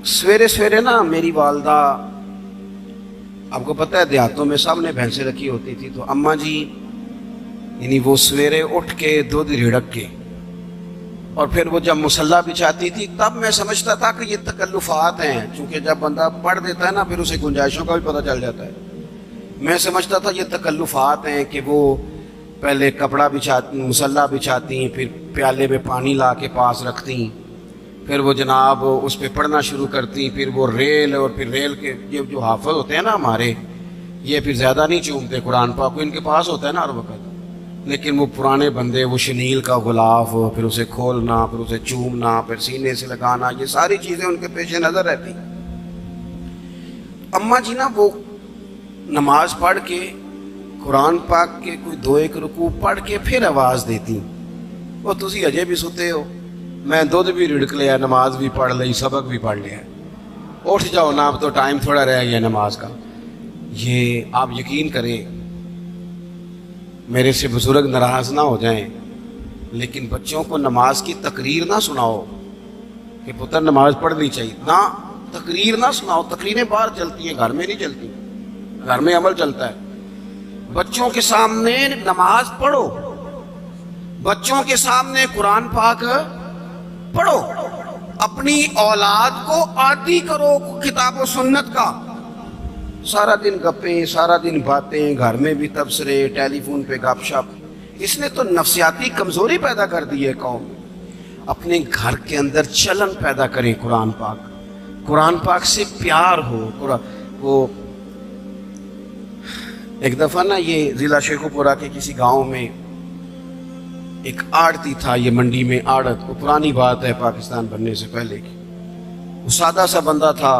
سویرے سویرے نا میری والدہ، آپ کو پتہ ہے دیہاتوں میں سب نے بھینسیں رکھی ہوتی تھی، تو اماں جی یعنی وہ سویرے اٹھ کے دودھ رڑک کے اور پھر وہ جب مصلی بچھاتی تھی، تب میں سمجھتا تھا کہ یہ تکلفات ہیں، چونکہ جب بندہ پڑھ دیتا ہے نا پھر اسے گنجائشوں کا بھی پتہ چل جاتا ہے۔ میں سمجھتا تھا یہ تکلفات ہیں کہ وہ پہلے کپڑا بچھاتی، مصلی بچھاتی، پھر پیالے میں پانی لا کے پاس رکھتی، پھر وہ جناب اس پہ پڑھنا شروع کرتی، پھر وہ ریل، اور پھر ریل کے یہ جو حافظ ہوتے ہیں نا ہمارے، یہ پھر زیادہ نہیں چومتے قرآن پاک کو، ان کے پاس ہوتا ہے نا ہر وقت، لیکن وہ پرانے بندے وہ شنیل کا غلاف، پھر اسے کھولنا، پھر اسے چومنا، پھر سینے سے لگانا، یہ ساری چیزیں ان کے پیش نظر رہتی۔ اماں جی نا وہ نماز پڑھ کے قرآن پاک کے کوئی دو ایک رکوع پڑھ کے پھر آواز دیتی، وہ تسی اجے بھی ستے ہو، میں دودھ بھی رڑک لیا، نماز بھی پڑھ لی، سبق بھی پڑھ لیا، اٹھ جاؤ نا، اب تو ٹائم تھوڑا رہ گیا نماز کا۔ یہ آپ یقین کریں، میرے سے بزرگ ناراض نہ ہو جائیں، لیکن بچوں کو نماز کی تقریر نہ سناؤ کہ پتر نماز پڑھنی چاہیے، نہ تقریر نہ سناؤ، تقریریں باہر چلتی ہیں، گھر میں نہیں چلتی، گھر میں عمل چلتا ہے۔ بچوں کے سامنے نماز پڑھو، بچوں کے سامنے قرآن پاک پڑھو، اپنی اولاد کو عادی کرو کتاب و سنت کا۔ سارا دن گپیں، سارا دن باتیں، گھر میں بھی تبصرے، ٹیلی فون پہ گپ شپ، اس نے تو نفسیاتی کمزوری پیدا کر دی ہے قوم۔ اپنے گھر کے اندر چلن پیدا کریں، قرآن پاک سے پیار ہو۔ وہ ایک دفعہ نا یہ ضلع شیخوپورہ کے کسی گاؤں میں ایک آڑتی تھا، یہ منڈی میں آڑت، وہ پرانی بات ہے پاکستان بننے سے پہلے کی، وہ سادہ سا بندہ تھا،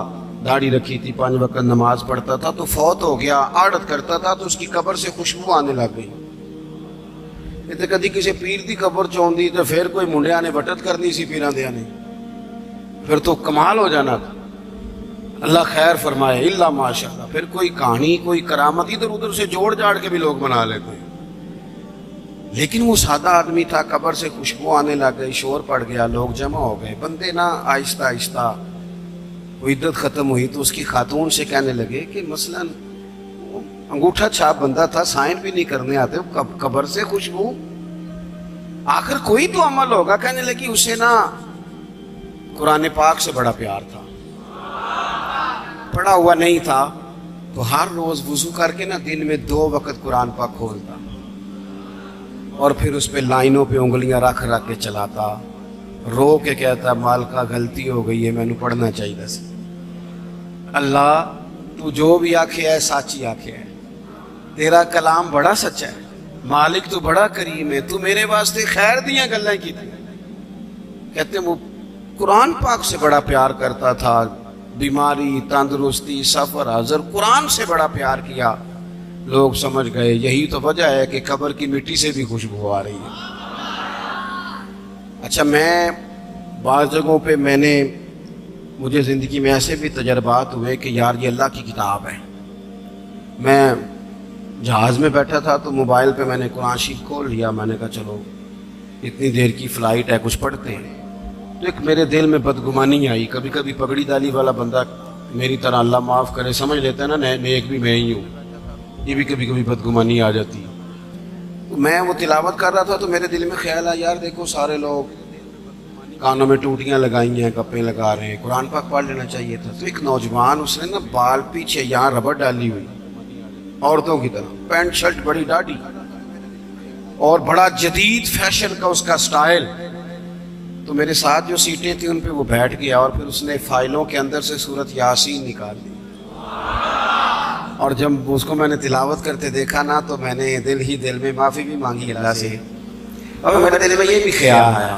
داڑھی رکھی تھی، 5 وقت نماز پڑھتا تھا، تو فوت ہو گیا، آڑت کرتا تھا، تو اس کی قبر سے خوشبو آنے لگ گئی۔ یہ تو کدی کسی پیر دی قبر چوندی تو پھر کوئی منڈیا نے بٹت کرنی سی پیراں دیا نے، پھر تو کمال ہو جانا تھا۔ اللہ خیر فرمائے، اللہ ماشاءاللہ، پھر کوئی کہانی، کوئی کرامت ادھر ادھر سے جوڑ جاڑ کے بھی لوگ بنا لیتے ہیں، لیکن وہ سادہ آدمی تھا، قبر سے خوشبو آنے لگ گئی، شور پڑ گیا، لوگ جمع ہو گئے، بندے نا آہستہ آہستہ وہ عدت ختم ہوئی تو اس کی خاتون سے کہنے لگے کہ مثلا انگوٹھا چھاپ بندہ تھا، سائن بھی نہیں کرنے آتے، قبر سے خوشبو، آخر کوئی تو عمل ہوگا۔ کہنے لگی اسے نا قرآن پاک سے بڑا پیار تھا، پڑھا ہوا نہیں تھا، تو ہر روز وضو کر کے نا دن میں 2 وقت قرآن پاک کھولتا اور پھر اس پہ لائنوں پہ انگلیاں رکھ کے چلاتا، رو کے کہتا مالکا غلطی ہو گئی ہے، میں نے پڑھنا چاہیے سی۔ اللہ تو جو بھی آکھے ہے سچی آکھے ہے، تیرا کلام بڑا سچا ہے، مالک تو بڑا کریم ہے، تو میرے واسطے خیر دیاں گلیں کی تھی۔ کہتے ہیں وہ قرآن پاک سے بڑا پیار کرتا تھا، بیماری، تندرستی، سفر، حضر، قرآن سے بڑا پیار کیا۔ لوگ سمجھ گئے یہی تو وجہ ہے کہ قبر کی مٹی سے بھی خوشبو آ رہی ہے۔ اچھا، میں بعض جگہوں پہ مجھے زندگی میں ایسے بھی تجربات ہوئے کہ یار یہ اللہ کی کتاب ہے۔ میں جہاز میں بیٹھا تھا تو موبائل پہ میں نے قرآن شریف کھول لیا، میں نے کہا چلو اتنی دیر کی فلائٹ ہے کچھ پڑھتے ہیں، تو ایک میرے دل میں بدگمانی آئی۔ کبھی کبھی پگڑی دالی والا بندہ میری طرح، اللہ معاف کرے، سمجھ لیتا ہے نا نیک بھی میں ہی ہوں، یہ بھی کبھی کبھی بدگمانی آ جاتی ہے۔ تو میں وہ تلاوت کر رہا تھا تو میرے دل میں خیال آیا یار دیکھو سارے لوگ کانوں میں ٹوٹیاں لگائی ہیں، گپیں لگا رہے ہیں، قرآن پاک پڑھ لینا چاہیے تھا۔ تو ایک نوجوان، اس نے نا بال پیچھے یہاں ربڑ ڈالی ہوئی، عورتوں کی طرح، پینٹ شرٹ بڑی ڈاڑھی، اور بڑا جدید فیشن کا اس کا سٹائل۔ تو میرے ساتھ جو سیٹیں تھیں ان پہ وہ بیٹھ گیا، اور پھر اس نے فائلوں کے اندر سے سورۃ یاسین نکال لی، اور جب اس کو میں نے تلاوت کرتے دیکھا نا تو میں نے دل میں معافی بھی مانگی اللہ سے، اور میرے دل میں یہ بھی خیال آیا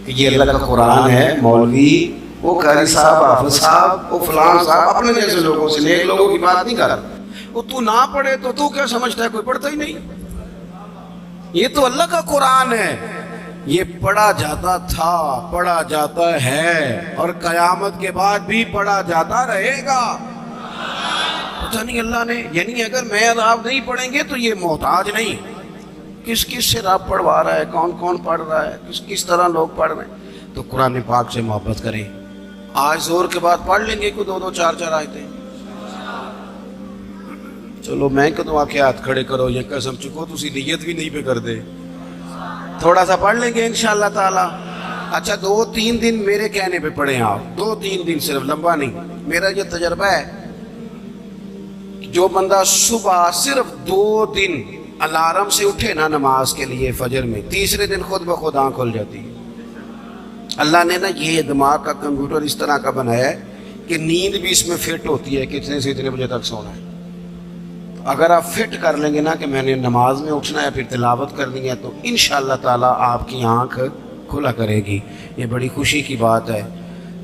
کہ یہ اللہ کا قرآن ہے، مولوی، وہ قاری صاحب، حافظ صاحب، وہ فلان صاحب، اپنے جیسے لوگوں سے، نیک لوگوں کی بات نہیں کر رہا۔ وہ تو نہ پڑھے تو کیا سمجھتا ہے، کوئی پڑھتا ہی نہیں، یہ تو اللہ کا قرآن ہے، یہ پڑھا جاتا تھا، پڑھا جاتا ہے، اور قیامت کے بعد بھی پڑھا جاتا رہے گا۔ پتہ نہیں اللہ نے، یعنی اگر میں اور آپ نہیں پڑھیں گے تو یہ محتاج نہیں، کس سے رب پڑھوا رہا ہے، کون پڑھ رہا ہے، کس طرح لوگ پڑھ رہے ہیں۔ تو قرآن پاک سے محبت کریں، آج زور کے بعد پڑھ لیں گے کوئی 2 2 4 4 آیتیں. چلو میں کدوں آکے ہاتھ کھڑے کرو یا قسم چکو تسی نیت بھی نہیں پہ کر دے. تھوڑا سا پڑھ لیں گے انشاءاللہ تعالی. اچھا 2 3 دن میرے کہنے پہ پڑھیں آپ, 2 3 دن صرف, لمبا نہیں. میرا یہ تجربہ ہے, جو بندہ صبح صرف 2 دن الارم سے اٹھے نا نماز کے لیے فجر میں, تیسرے دن خود بخود آنکھ کھل جاتی ہے. اللہ نے نا یہ دماغ کا کمپیوٹر اس طرح کا بنایا ہے کہ نیند بھی اس میں فٹ ہوتی ہے کہ اتنے سے اتنے بجے تک سونا ہے. اگر آپ فٹ کر لیں گے نا کہ میں نے نماز میں اٹھنا ہے پھر تلاوت کرنی ہے, تو انشاءاللہ تعالیٰ آپ کی آنکھ کھلا کرے گی. یہ بڑی خوشی کی بات ہے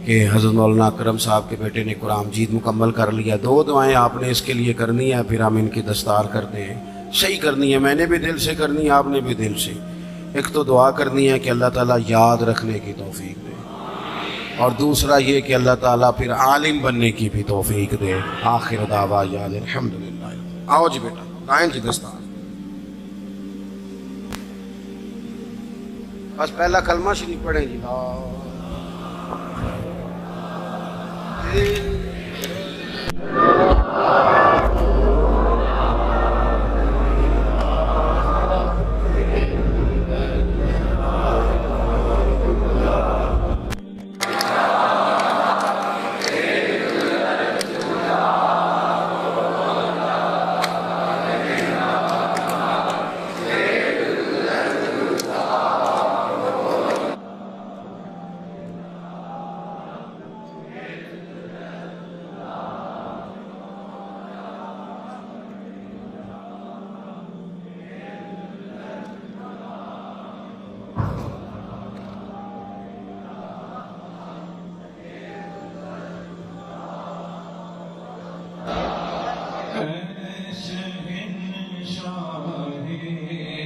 کہ حضرت مولانا اکرم صاحب کے بیٹے نے قرآن مجید مکمل کر لیا. 2 دعائیں آپ نے اس کے لیے کرنی ہے, پھر ہم ان کی دستار کرتے ہیں. صحیح کرنی ہے, میں نے بھی دل سے کرنی ہے, آپ نے بھی دل سے. ایک تو دعا کرنی ہے کہ اللہ تعالیٰ یاد رکھنے کی توفیق دے, اور دوسرا یہ کہ اللہ تعالیٰ پھر عالم بننے کی بھی توفیق دے. آخر دعوانا الحمدللہ. آؤ جی بیٹا, لائن جی دستار. بس پہلا کلمہ شریف پڑھیں جی. شاہ مدینہ